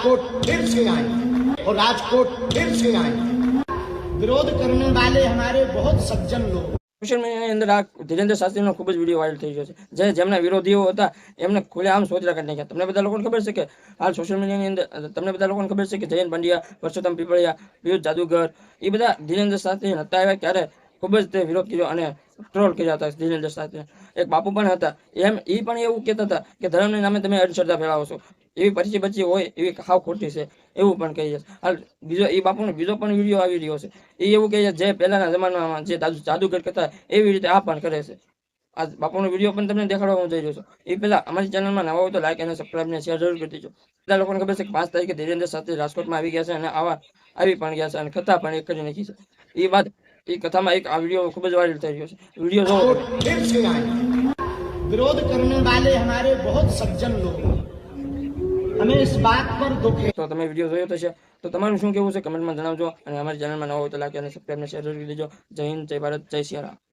राजकोट फिर से आए और राजकोट फिर से आए। विरोध करने वाले हमारे बहुत सज्जन लोग। સોશિયલ મીડિયાની અંદર આ ધીરેન્દ્ર શાસ્ત્રીનો ખૂબ જ વિડીયો વાયરલ થઈ ગયો છે જેમના વિરોધીઓ હતા એમને ખુલ્લેઆમ સોચરા કરી નાખ્યા. તમને બધા લોકોને ખબર છે કે હાલ સોશિયલ મીડિયાની અંદર તમને બધા લોકોને ખબર છે કે જયંત પંડ્યા, પરસોત્તમ પીપળિયા, પિયુષ જાદુગર એ બધા ધીરેન્દ્ર શાસ્ત્રી હતા આવ્યા ત્યારે ખૂબ જ તે વિરોધ કર્યો અને ટ્રોલ કર્યા હતા ધીરેન્દ્ર શાસ્ત્રી. એક બાપુ પણ હતા એ પણ એવું કહેતા હતા કે ધર્મના નામે તમે અંધશ્રદ્ધા ફેલાવો છો, એવી પરચી બચી હોય એવી હાવ ખોટી છે એવું પણ કહી છે. હાલ બીજો એ બાપુનો બીજો પણ વિડીયો આવી રહ્યો છે. એ એવું કહે છે જે પહેલાના જમાનામાં જે જાદુગર કરતા એવી રીતે આ પણ કરે છે. આ બાપુનો વિડીયો પણ તમને દેખાડવા હું જઈ રહ્યો છું. એ પહેલા અમારી ચેનલમાં નવા હોય તો લાઈક અને સબસ્ક્રાઈબ ને શેર જરૂર કરી દેજો. બધા લોકોને ખબર છે કે 5 તારીખે ધીરેન્દ્ર શાસ્ત્રી રાજકોટમાં આવી ગયા છે અને આવી પણ ગયા છે અને કથા પણ એક કરી નાખી છે. એ બાદ એ કથામાં એક આ વિડીયો ખૂબ જ વાયરલ થઈ રહ્યો છે. વિડીયો જોવો. फिर से आए। विरोध करने वाले हमारे बहुत सज्जन लोग। हमें इस बात पर दुख है। તો તમે વિડીયો જોયો થશે તો તમારું શું કહેવું છે કમેન્ટમાં જણાવજો અને અમારી ચેનલમાં નવા હોય તો લાઈક અને સબસ્ક્રાઈબ ને શેર જરૂર કરી દેજો. જય હિન્દ, જય ભારત, જય સિયારામ.